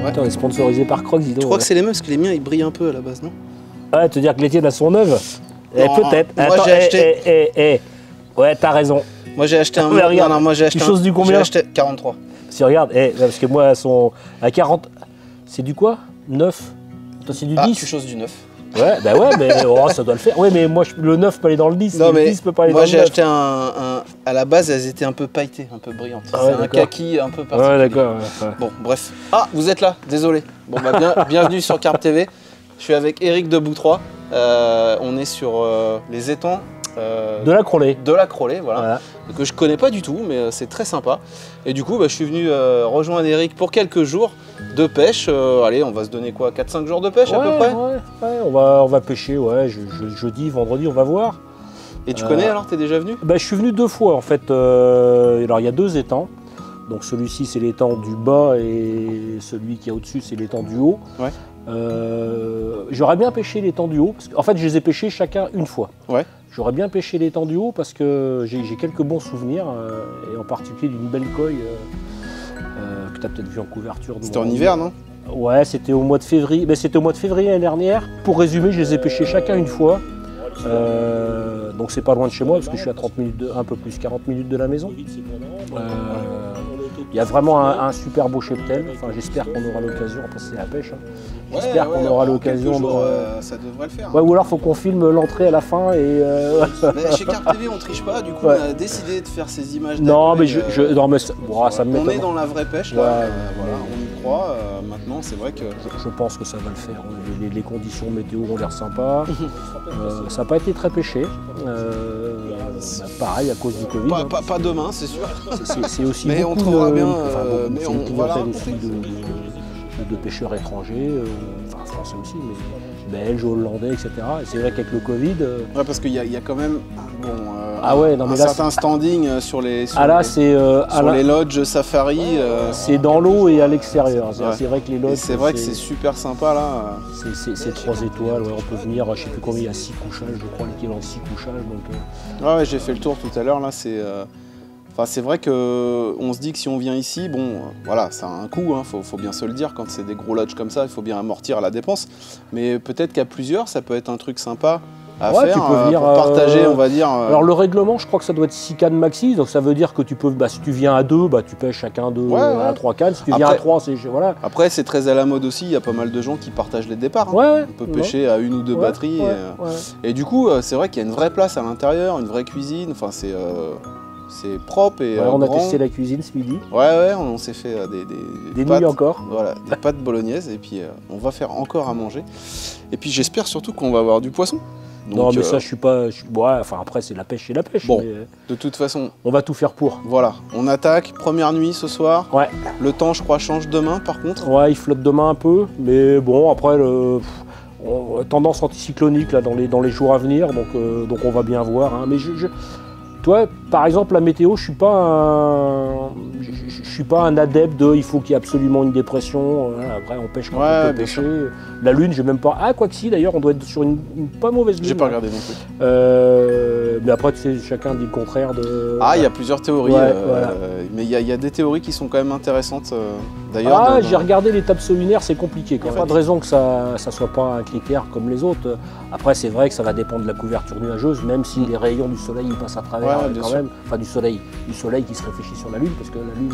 Putain, on est sponsorisé par Crocs, dis donc. Je crois que c'est les mêmes parce que les miens ils brillent un peu à la base, non? Ouais, te dire que les tiennes elles sont neuves. Peut-être. Moi Attends, j'ai acheté. Ouais, t'as raison. Moi j'ai acheté un. Mais regarde, non, moi j'ai acheté. tu choses du combien? J'ai acheté 43. Si regarde, parce que moi elles sont à 40. C'est du quoi? 9. Toi c'est du 10. Tu choses du 9. Ouais, bah ouais, mais oh, ça doit le faire. Ouais, mais moi le 9 peut aller dans le 10. Non, le mais 10 peut pas aller moi dans le j'ai 9. acheté un. À la base, elles étaient un peu pailletées, un peu brillantes. Ah ouais, c'est un kaki un peu particulier. Ouais, d'accord. Ouais. Bon, bref. Ah, vous êtes là, désolé. Bon, bah, bienvenue sur Carpe TV. Je suis avec Eric de Boutroy. On est sur les étangs. De la Crolée. De la Crolée, voilà. Que je connais pas du tout, mais c'est très sympa. Et du coup, bah, je suis venu rejoindre Eric pour quelques jours de pêche. Allez, on va se donner quoi, 4-5 jours de pêche à peu près? Ouais, on va pêcher, ouais, jeudi, vendredi, on va voir. Et tu connais alors, t'es déjà venu? Bah, je suis venu 2 fois en fait. Alors il y a 2 étangs. Donc celui-ci c'est l'étang du bas et celui qui est au-dessus c'est l'étang du haut. Ouais. J'aurais bien pêché l'étang du haut, parce qu'en fait je les ai pêchés chacun une fois. Ouais. J'aurais bien pêché l'étang du haut parce que j'ai quelques bons souvenirs, et en particulier d'une belle coille que tu as peut-être vu en couverture. C'était en hiver, non? Ouais, c'était au mois de février. Ben, c'était au mois de février l'année dernière. Pour résumer, je les ai pêchés chacun une fois. Donc c'est pas loin de chez moi parce que je suis à 30 minutes, un peu plus, 40 minutes de la maison. Il y a vraiment un super beau cheptel. Enfin, j'espère qu'on aura l'occasion, après c'est la pêche. Hein. J'espère qu'on aura l'occasion de. Ça devrait le faire. Ouais, ou alors faut qu'on filme l'entrée à la fin et. Mais chez Carpe TV on triche pas, du coup on a décidé de faire ces images. Non, mais non, mais ça me met. On est dans la vraie pêche là. Voilà, on y croit. Maintenant c'est vrai que. Je pense que ça va le faire. Les conditions météo ont l'air sympas. Ça n'a pas été très pêché. Pareil à cause du Covid. Pas demain, c'est sûr. C'est aussi mais beaucoup on trouvera bien. mais on clientèle aussi de pêcheurs étrangers, enfin français aussi, mais belges, hollandais, etc. Et c'est vrai qu'avec le Covid. Ouais, parce qu'il y a quand même un certain standing sur les. Les lodges safari. C'est dans l'eau et à l'extérieur. Ouais. C'est vrai que les lodges. C'est vrai que c'est super sympa là. C'est 3 étoiles, ouais, on peut venir, je sais plus combien, il y a 6 couchages, je crois, l'équivalent de 6 couchages. Donc, ouais, j'ai fait le tour tout à l'heure là, c'est. Enfin, c'est vrai qu'on se dit que si on vient ici, bon, voilà, ça a un coût, hein, faut bien se le dire, quand c'est des gros lodges comme ça, il faut bien amortir la dépense. Mais peut-être qu'à plusieurs, ça peut être un truc sympa à faire, tu peux venir, pour partager, on va dire. Alors le règlement, je crois que ça doit être 6 cannes maxi, donc ça veut dire que tu peux, si tu viens à 2, tu pêches chacun à 3 cannes, si tu viens à 3, c'est... Voilà. Après, c'est très à la mode aussi, il y a pas mal de gens qui partagent les départs. Hein. Ouais, on peut pêcher à 1 ou 2 batteries. Et du coup, c'est vrai qu'il y a une vraie place à l'intérieur, une vraie cuisine, enfin c'est propre et on a grand. testé la cuisine ce midi. Ouais, on s'est fait des pâtes, nouilles encore. Voilà, des pâtes bolognaises et puis on va faire encore à manger. Et puis j'espère surtout qu'on va avoir du poisson. Donc, non mais ça je suis pas... enfin après c'est la pêche, Bon, mais de toute façon... On va tout faire pour. Voilà, on attaque, première nuit ce soir. Ouais. Le temps je crois change demain par contre. Ouais, il flotte demain un peu, mais bon après tendance anticyclonique là, dans les jours à venir, donc on va bien voir. Hein. Mais toi, par exemple, la météo, je suis pas un adepte de il faut qu'il y ait absolument une dépression. Après, on pêche quand on peut pêcher. La lune, j'ai même pas. Ah, quoi que si, d'ailleurs, on doit être sur une pas mauvaise lune. J'ai pas regardé non plus. Mais après, tu sais, chacun dit le contraire de. Ah, il y a plusieurs théories. Voilà. Mais il y a des théories qui sont quand même intéressantes. D'ailleurs. J'ai regardé l'étape solaire, c'est compliqué. Il n'y a pas de raison que ça soit pas un critère comme les autres. Après, c'est vrai que ça va dépendre de la couverture nuageuse, même si les rayons du soleil ils passent à travers quand même. Enfin, du soleil qui se réfléchit sur la lune, parce que la lune.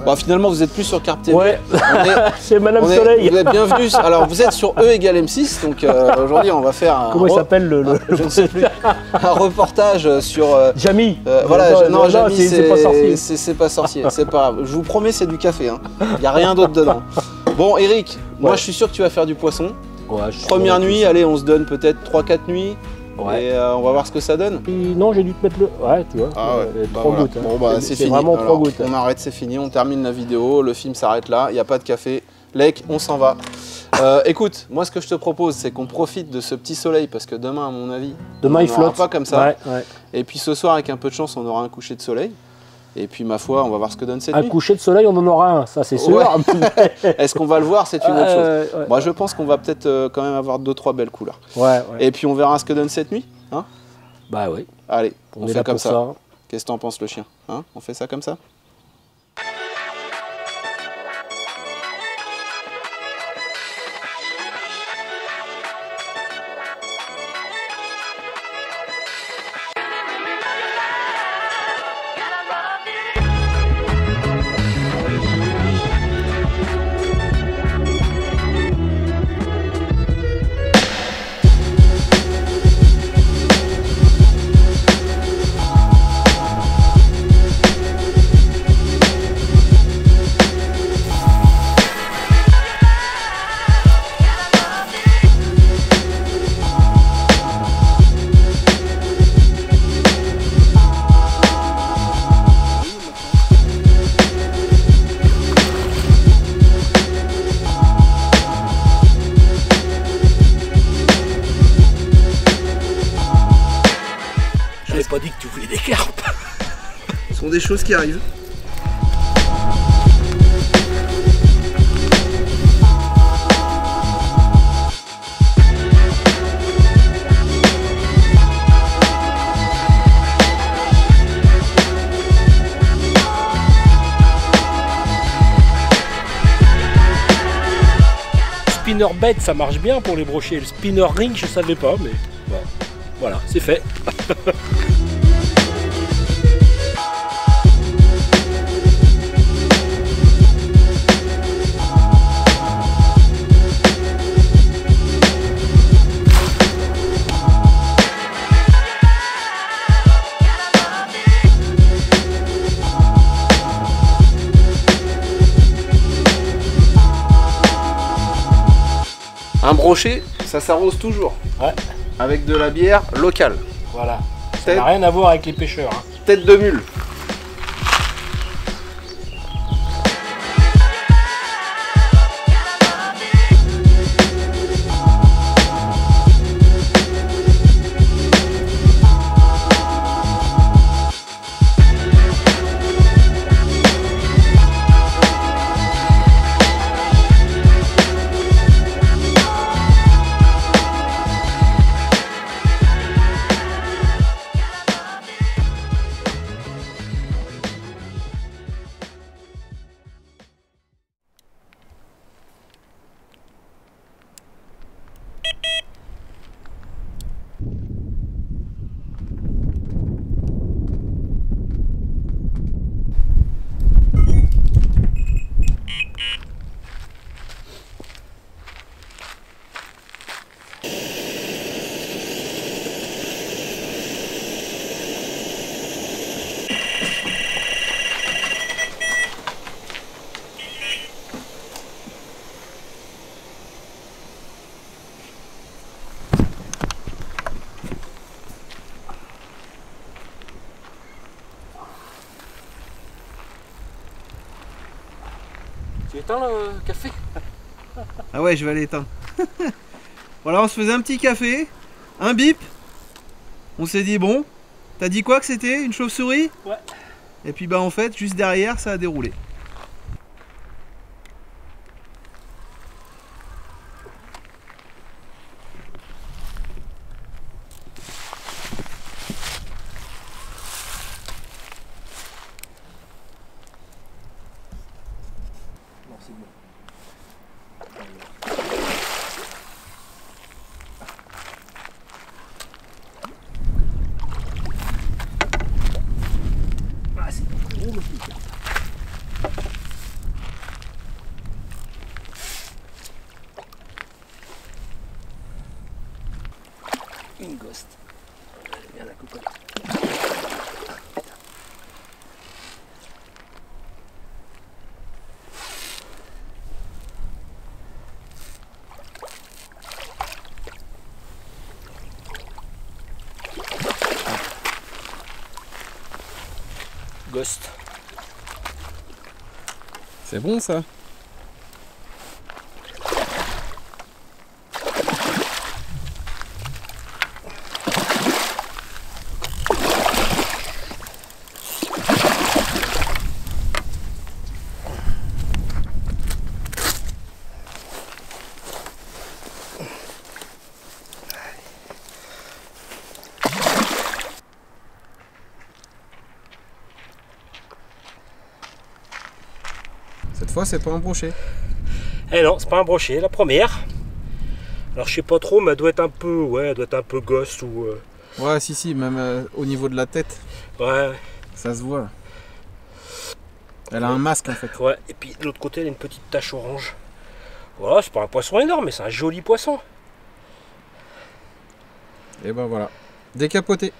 Bah, finalement, vous êtes plus sur Carpe TV. Ouais. C'est Madame Soleil. Vous êtes bienvenue. Alors, vous êtes sur E égale M6, donc aujourd'hui, on va faire Comment il s'appelle je ne sais plus. Un reportage sur. Jamie. Voilà, non, Jamie, c'est pas sorcier. C'est pas sorcier, c'est pas grave. Je vous promets, c'est du café. Il n'y a rien d'autre dedans. Bon, Eric, moi, je suis sûr que tu vas faire du poisson. Ouais, Première nuit, allez, on se donne peut-être 3-4 nuits. Ouais. Et on va voir ce que ça donne. Non, j'ai dû te mettre le. Ouais, tu vois. Ah ouais. 3 gouttes. Hein. Bon, bah, c'est fini. Vraiment 3 gouttes. On arrête, c'est fini. On termine la vidéo. Le film s'arrête là. Il n'y a pas de café. Lec, on s'en va. Écoute, moi, ce que je te propose, c'est qu'on profite de ce petit soleil parce que demain, à mon avis, il flotte pas comme ça. Ouais. Et puis ce soir, avec un peu de chance, on aura un coucher de soleil. Et puis, ma foi, on va voir ce que donne cette nuit. Un coucher de soleil, on en aura un, ça c'est sûr. Ouais. Est-ce qu'on va le voir? C'est une autre chose. Moi, je pense qu'on va peut-être quand même avoir 2-3 belles couleurs. Ouais. Et puis, on verra ce que donne cette nuit. Hein? Bah oui. Allez, on fait comme ça. Hein. Qu'est-ce que t'en penses, le chien? On fait ça comme ça? pas dit que tu voulais des carpes. Ce sont des choses qui arrivent. Spinner bed, ça marche bien pour les brochets. Le spinner ring, je savais pas, mais bon, voilà, c'est fait. Un brochet, ça s'arrose toujours. Ouais. Avec de la bière locale. Voilà. Ça n'a rien à voir avec les pêcheurs. Hein. Tête de mule. Tu éteins le café? Ah ouais, je vais aller éteindre. Voilà, on se faisait un petit café, un bip. On s'est dit, bon, t'as dit quoi que c'était? Une chauve-souris? Ouais. Et puis bah en fait, juste derrière, ça a déroulé. Non, c'est bon. Ah, c'est pas trop gros, le truc. Une ghost. Bien la cocotte. Ghost. C'est bon ça? Cette fois, c'est pas un brochet. Eh non, c'est pas un brochet, la première. Alors je sais pas trop, mais elle doit être un peu, ouais, elle doit être un peu ghost ou. Ouais, si, même au niveau de la tête. Ouais. Ça se voit. Elle a un masque en fait. Ouais, et puis de l'autre côté, elle a une petite tache orange. Voilà, c'est pas un poisson énorme, mais c'est un joli poisson. Et ben voilà. Décapoté.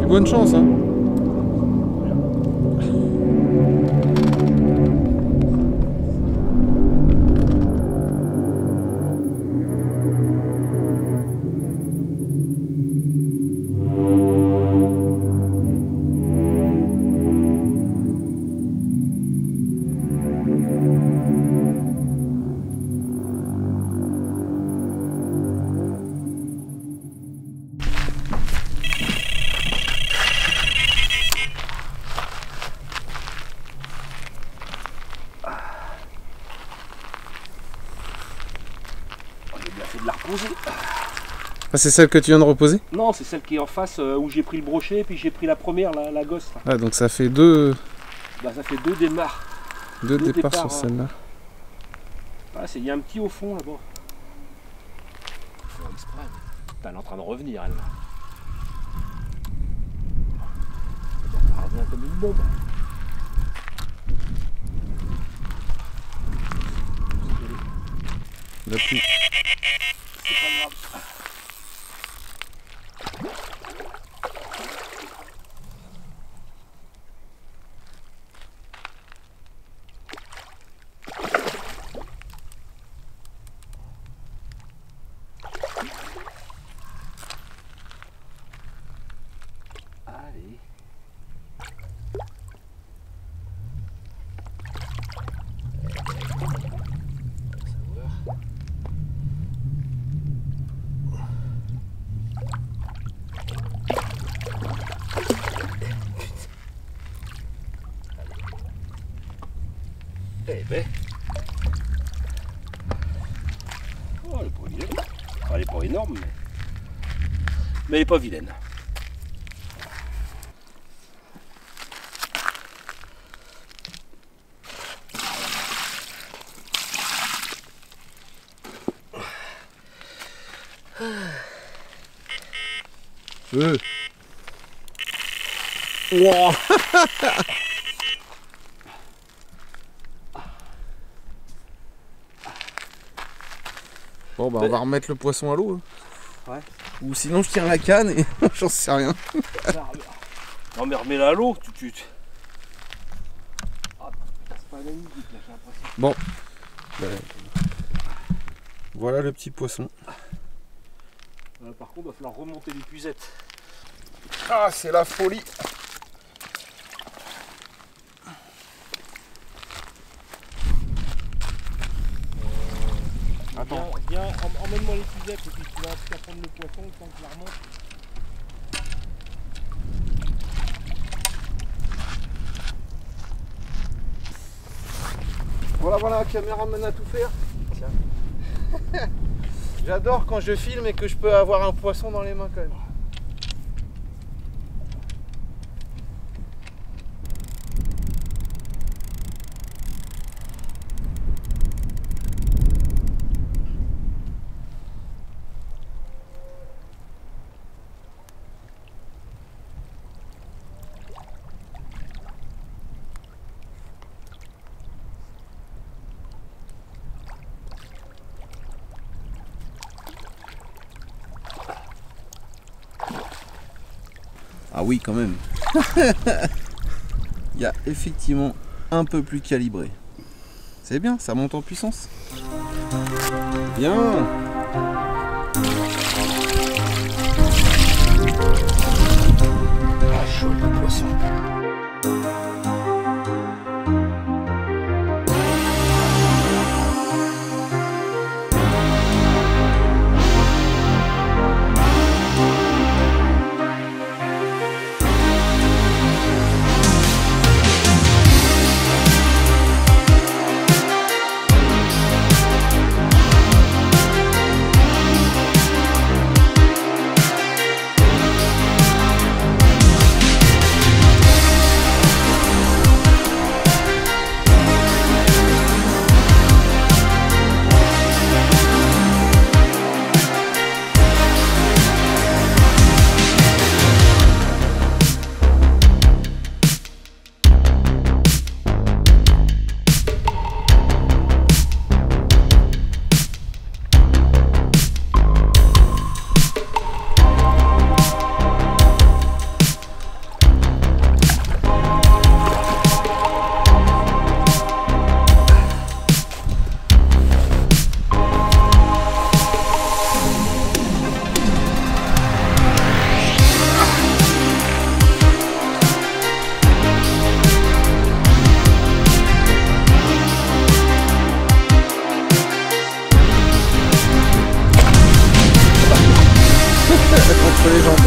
Bonne chance, hein. De la reposer. Ah, c'est celle que tu viens de reposer? Non, c'est celle qui est en face où j'ai pris le brochet, puis j'ai pris la première, la gosse. Ah, donc ça fait deux. Bah, ça fait deux démarres. Deux départs sur celle-là. Ah, il y a un petit au fond là-bas. Elle est en train de revenir, elle. Elle revient comme une bombe. La pluie. C'est pas grave. Allez. Eh ben. Oh, elle est pas vilaine. Enfin, elle est pas énorme, mais elle est pas vilaine. Wow. Bon bah on va remettre le poisson à l'eau. Ouais. Ou sinon je tiens la canne et j'en sais rien. Non mais remets-la à l'eau, Ah, c'est pas la même musique, là, j'ai l'impression. Bon. Voilà le petit poisson. Par contre, il va falloir remonter l'épuisette. Ah, c'est la folie. Attends. Viens, emmène-moi l'épuisette et puis tu vas prendre le poisson tant que je la remonte. Voilà, caméraman à tout faire. Tiens. J'adore quand je filme et que je peux avoir un poisson dans les mains quand même. Ah oui, quand même. Il y a effectivement un peu plus calibré. C'est bien, ça monte en puissance. Bien. Ah, chaud le poisson. entre les jambes.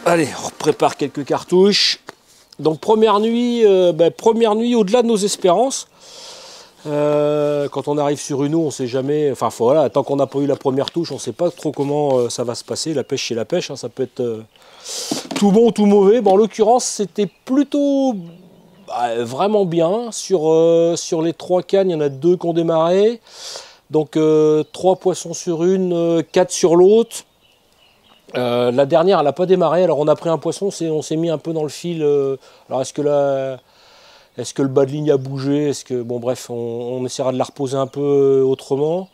Allez, on prépare quelques cartouches. Donc première nuit au-delà de nos espérances. Quand on arrive sur une eau, on ne sait jamais. Enfin voilà, tant qu'on n'a pas eu la première touche, on ne sait pas trop comment ça va se passer. La pêche, c'est la pêche, hein, ça peut être tout bon ou tout mauvais. Bon, en l'occurrence, c'était plutôt vraiment bien. Sur les 3 cannes, il y en a 2 qui ont démarré. Donc 3 poissons sur une, 4 sur l'autre. La dernière, elle n'a pas démarré, alors on a pris un poisson, on s'est mis un peu dans le fil. Alors est-ce que le bas de ligne a bougé? Bon bref, on essaiera de la reposer un peu autrement.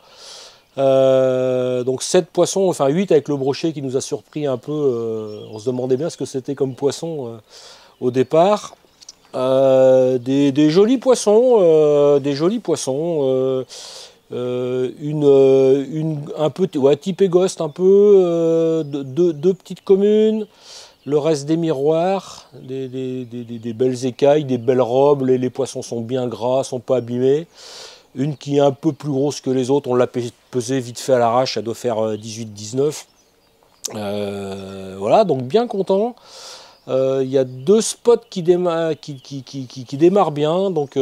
Donc 7 poissons, enfin 8 avec le brochet qui nous a surpris un peu. On se demandait bien ce que c'était comme poisson au départ. Des jolis poissons, un peu type Égost, un peu, 2 petites communes, le reste des miroirs, des belles écailles, des belles robes, les poissons sont bien gras, sont pas abîmés. Une qui est un peu plus grosse que les autres, on l'a pesée vite fait à l'arrache, ça doit faire 18-19. Voilà, donc bien content. Il y a 2 spots qui démarrent bien, donc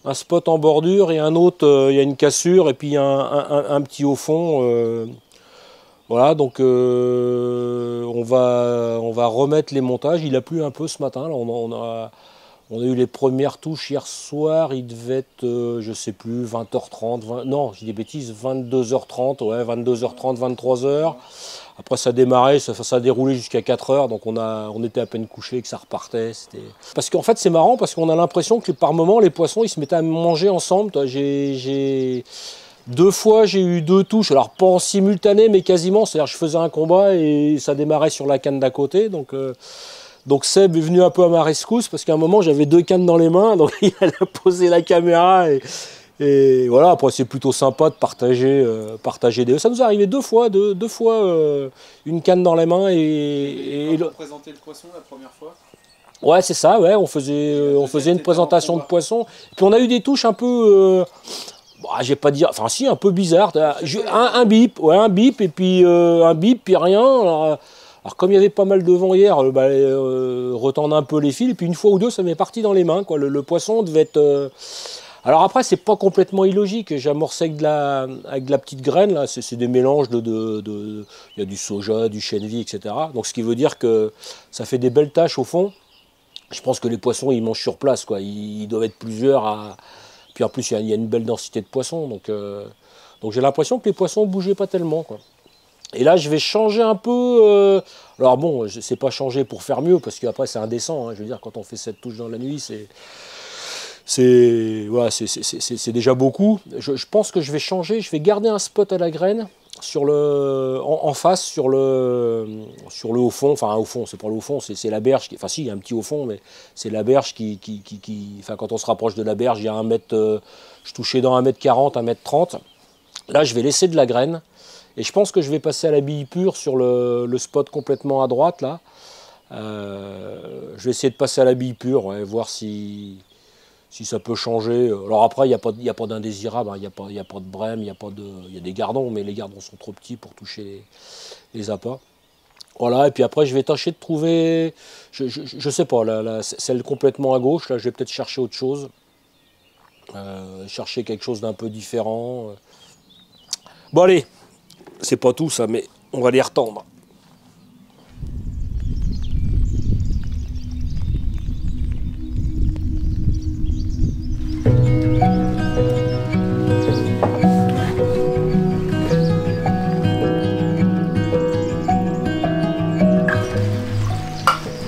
un spot en bordure et un autre, il y a une cassure et puis un petit au fond. Voilà, donc on va remettre les montages. Il a plu un peu ce matin. Là, on a eu les premières touches hier soir. Il devait être, je sais plus, 20h30. Non, je dis des bêtises, 22h30. Ouais, 22h30, 23h. Après, ça démarrait, ça a déroulé jusqu'à 4h, donc on était à peine couché, que ça repartait. Parce qu'en fait, c'est marrant, parce qu'on a l'impression que par moment, les poissons, ils se mettaient à manger ensemble. 2 fois, j'ai eu 2 touches, alors pas en simultané, mais quasiment. C'est-à-dire, je faisais un combat et ça démarrait sur la canne d'à côté. Donc Seb est venu un peu à ma rescousse, parce qu'à un moment, j'avais 2 cannes dans les mains, donc il a posé la caméra et voilà, après c'est plutôt sympa de partager des... Ça nous est arrivé 2 fois, une canne dans les mains et vous présentez le poisson la première fois? Ouais, c'est ça, ouais, on faisait une présentation de poisson. Puis on a eu des touches un peu... je vais pas dire... Enfin si, un peu bizarre. Un bip, et puis un bip, puis rien. Alors comme il y avait pas mal de vent hier, retendre un peu les fils, et puis une fois ou 2, ça m'est parti dans les mains, quoi. Le poisson devait être... Alors après, c'est pas complètement illogique. J'amorçais avec de la petite graine, là. C'est des mélanges il y a du soja, du chènevis, etc. Donc ce qui veut dire que ça fait des belles taches au fond. Je pense que les poissons, ils mangent sur place, quoi. Ils doivent être plusieurs. Puis en plus, il y a une belle densité de poissons. Donc j'ai l'impression que les poissons ne bougeaient pas tellement, quoi. Et là, je vais changer un peu. Alors bon, c'est pas changer pour faire mieux, parce qu'après c'est indécent. Hein, je veux dire, quand on fait 7 touches dans la nuit, voilà, c'est déjà beaucoup. Je pense que je vais changer. Je vais garder un spot à la graine sur en face sur le haut fond. Enfin, au fond, c'est pas le haut fond, c'est la berge. Enfin, si, il y a un petit haut fond, mais c'est la berge enfin, quand on se rapproche de la berge, il y a un mètre. Je touchais dans 1m40, 1m30. Là, je vais laisser de la graine. Et je pense que je vais passer à la bille pure sur le spot complètement à droite, là. Je vais essayer de passer à la bille pure, ouais, voir si ça peut changer. Alors après, il n'y a pas d'indésirable, hein. Il n'y a pas de brème, il y a des gardons, mais les gardons sont trop petits pour toucher les appâts. Voilà, et puis après, je vais tâcher de trouver, je sais pas, celle complètement à gauche, là, je vais peut-être chercher autre chose. Chercher quelque chose d'un peu différent. Bon, allez! C'est pas tout ça, mais on va les retendre.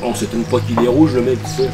On s'étonne pas qu'il est rouge, le mec, tu sais.